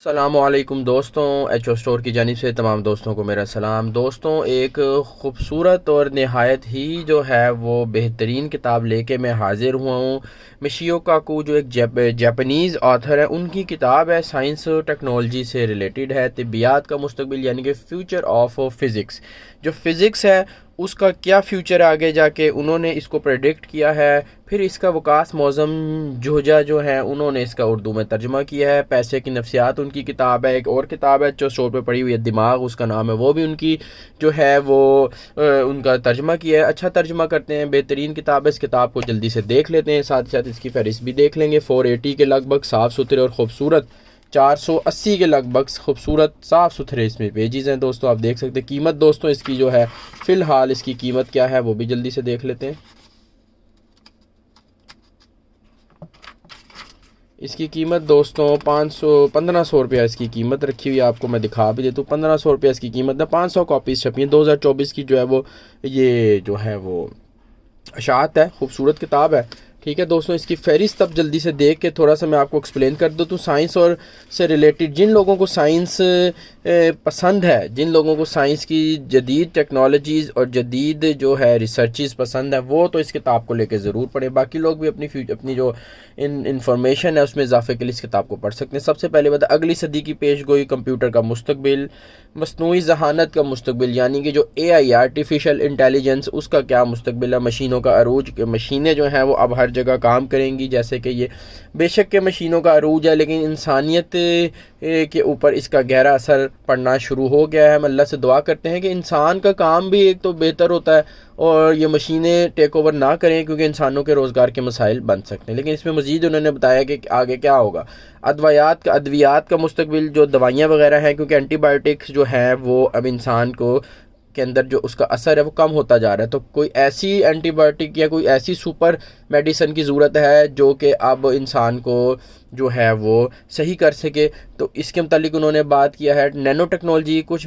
السلام علیکم دوستوں، ایچ او اسٹور کی جانب سے تمام دوستوں کو میرا سلام۔ دوستوں، ایک خوبصورت اور نہایت ہی جو ہے وہ بہترین کتاب لے کے میں حاضر ہوا ہوں۔ مشیو کاکو جو ایک جاپنیز آتھر ہے، ان کی کتاب ہے، سائنس ٹیکنالوجی سے ریلیٹڈ ہے، طبیعیات کا مستقبل یعنی کہ فیوچر آف فزکس۔ جو فزکس ہے اس کا کیا فیوچر آگے جا کے انہوں نے اس کو پریڈکٹ کیا ہے۔ پھر اس کا وکاس معظم جوہجا جو ہے انہوں نے اس کا اردو میں ترجمہ کیا ہے۔ پیسے کی نفسیات ان کی کتاب ہے۔ ایک اور کتاب ہے جو اسٹور پہ پڑی ہوئی ہے، دماغ اس کا نام ہے، وہ بھی ان کی جو ہے وہ ان کا ترجمہ کیا ہے۔ اچھا ترجمہ کرتے ہیں، بہترین کتاب ہے۔ اس کتاب کو جلدی سے دیکھ لیتے ہیں، ساتھ ساتھ اس کی فہرست بھی دیکھ لیں گے۔ 480 کے لگ بھگ صاف ستھرے اور خوبصورت، 480 کے لگ بھگ خوبصورت صاف ستھرے اس میں پیجز ہیں۔ دوستوں آپ دیکھ سکتے ہیں۔ قیمت دوستوں اس کی جو ہے فی الحال اس کی قیمت کیا ہے وہ بھی جلدی سے دیکھ لیتے ہیں۔ اس کی قیمت دوستوں 1500 روپیہ اس کی قیمت رکھی ہوئی ہے۔ آپ کو میں دکھا بھی دیتا ہوں، 1500 روپیہ اس کی قیمت ہے۔ 500 کاپیز چھپی ہیں، 2024 کی جو ہے وہ یہ جو ہے وہ اشاعت ہے۔ خوبصورت کتاب ہے، ٹھیک ہے دوستوں۔ اس کی فہرست اب جلدی سے دیکھ کے تھوڑا سا میں آپ کو ایکسپلین کر دیتا ہوں۔ سائنس اور سے ریلیٹڈ جن لوگوں کو سائنس پسند ہے، جن لوگوں کو سائنس کی جدید ٹیکنالوجیز اور جدید جو ہے ریسرچز پسند ہے، وہ تو اس کتاب کو لے کے ضرور پڑھیں۔ باقی لوگ بھی اپنی جو انفارمیشن ہے اس میں اضافے کے لیے اس کتاب کو پڑھ سکتے ہیں۔ سب سے پہلے بات اگلی صدی کی پیش گوئی، کمپیوٹر کا مستقبل، مصنوعی ذہانت کا مستقبل یعنی کہ جو اے آئی آرٹیفیشل انٹیلیجنس، اس کا کیا مستقبل ہے۔ مشینوں کا عروج، مشینیں جو ہیں وہ اب ہر جگہ کام کریں گی، جیسے کہ یہ بے شک کہ مشینوں کا عروج ہے، لیکن انسانیت کے اوپر اس کا گہرا اثر پڑنا شروع ہو گیا ہے۔ ہم اللہ سے دعا کرتے ہیں کہ انسان کا کام بھی ایک تو بہتر ہوتا ہے اور یہ مشینیں ٹیک اوور نہ کریں، کیونکہ انسانوں کے روزگار کے مسائل بن سکتے ہیں۔ لیکن اس میں مزید انہوں نے بتایا کہ آگے کیا ہوگا۔ ادویات کا مستقبل، جو دوائیاں وغیرہ ہیں، کیونکہ اینٹی بایوٹکس جو ہیں وہ اب انسان کو کے اندر جو اس کا اثر ہے وہ کم ہوتا جا رہا ہے، تو کوئی ایسی اینٹی بایوٹک یا کوئی ایسی سپر میڈیسن کی ضرورت ہے جو کہ اب انسان کو جو ہے وہ صحیح کر سکے۔ تو اس کے متعلق انہوں نے بات کیا ہے۔ نینو ٹیکنالوجی کچھ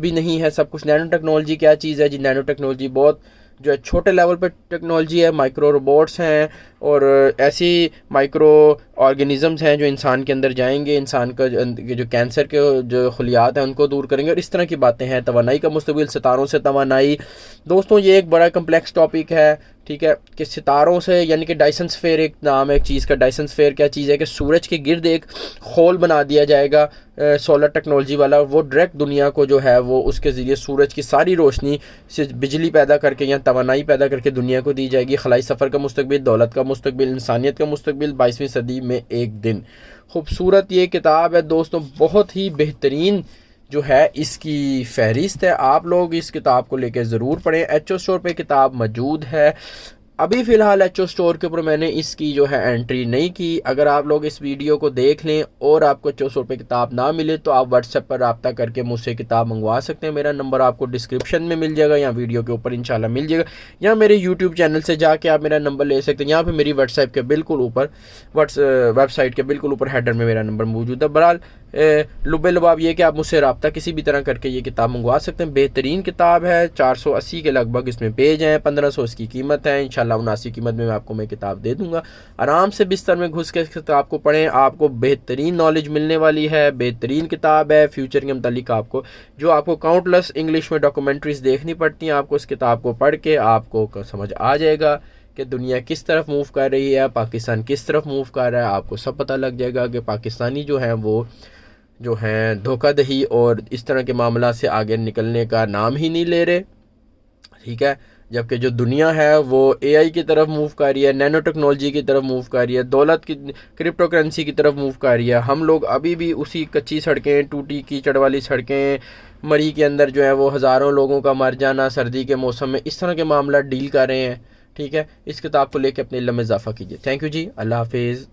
بھی نہیں ہے، سب کچھ نینو ٹیکنالوجی کیا چیز ہے جی؟ نینو ٹیکنالوجی بہت جو ہے چھوٹے لیول پہ ٹیکنالوجی ہے، مائکرو روبوٹس ہیں اور ایسی مائکرو آرگینزمز ہیں جو انسان کے اندر جائیں گے، انسان کا جو کینسر کے جو خلیات ہیں ان کو دور کریں گے، اور اس طرح کی باتیں ہیں۔ توانائی کا مستقبل، ستاروں سے توانائی، دوستوں یہ ایک بڑا کمپلیکس ٹاپک ہے، ٹھیک ہے، کہ ستاروں سے یعنی کہ ڈائسن اسفیئر ایک نام ہے ایک چیز کا۔ ڈائسن اسفیئر کیا چیز ہے کہ سورج کے گرد ایک خول بنا دیا جائے گا سولر ٹیکنالوجی والا، وہ ڈائریکٹ دنیا کو جو ہے وہ اس کے ذریعے سورج کی ساری روشنی سے بجلی پیدا کر کے یا توانائی پیدا کر کے دنیا کو دی جائے گی۔ خلائی سفر کا مستقبل، دولت کا مستقبل، انسانیت کا مستقبل، 22ویں صدی میں ایک دن۔ خوبصورت یہ کتاب ہے دوستوں، بہت ہی بہترین جو ہے اس کی فہرست ہے۔ آپ لوگ اس کتاب کو لے کے ضرور پڑھیں۔ ایچ او اسٹور پہ کتاب موجود ہے۔ ابھی فی الحال ایچ او اسٹور کے اوپر میں نے اس کی جو ہے انٹری نہیں کی۔ اگر آپ لوگ اس ویڈیو کو دیکھ لیں اور آپ کو ایچ او اسٹور پہ کتاب نہ ملے تو آپ واٹس ایپ پر رابطہ کر کے مجھ سے کتاب منگوا سکتے ہیں۔ میرا نمبر آپ کو ڈسکرپشن میں مل جائے گا یا ویڈیو کے اوپر انشاءاللہ مل جائے گا، یا میرے یوٹیوب چینل سے جا کے آپ میرا نمبر لے سکتے ہیں۔ یہاں پہ میری واٹس ایپ کے بالکل اوپر ویب سائٹ کے بالکل اوپر ہیڈر میں میرا نمبر موجود ہے۔ بہرحال لبے لباب یہ کہ آپ مجھ سے رابطہ کسی بھی طرح کر کے یہ کتاب منگوا سکتے ہیں۔ بہترین کتاب ہے، 480 کے لگ بھگ اس میں پیج ہیں، 1500 اس کی قیمت ہے، انشاءاللہ 79 قیمت میں آپ کو میں کتاب دے دوں گا۔ آرام سے بستر میں گھس کے اس کتاب کو پڑھیں، آپ کو بہترین نالج ملنے والی ہے۔ بہترین کتاب ہے، فیوچر کے متعلق آپ کو کاؤنٹلیس انگلش میں ڈاکومنٹریز دیکھنی پڑتی ہیں، آپ کو اس کتاب کو پڑھ کے آپ کو سمجھ آ جائے گا کہ دنیا کس طرف موو کر رہی ہے، پاکستان کس طرف موو کر رہا ہے۔ آپ کو سب پتہ لگ جائے گا کہ پاکستانی جو ہیں وہ جو ہیں دھوکہ دہی اور اس طرح کے معاملات سے آگے نکلنے کا نام ہی نہیں لے رہے، ٹھیک ہے، جبکہ جو دنیا ہے وہ اے آئی کی طرف موو کر رہی ہے، نینو ٹیکنالوجی کی طرف موو کر رہی ہے، دولت کی کرپٹو کرنسی کی طرف موو کر رہی ہے۔ ہم لوگ ابھی بھی اسی کچی سڑکیں، ٹوٹی کیچڑ والی سڑکیں، مری کے اندر جو ہے وہ ہزاروں لوگوں کا مر جانا سردی کے موسم میں، اس طرح کے معاملات ڈیل کر رہے ہیں، ٹھیک ہے۔ اس کتاب کو لے کے اپنے علم میں اضافہ کیجیے۔ تھینک یو جی، اللہ حافظ۔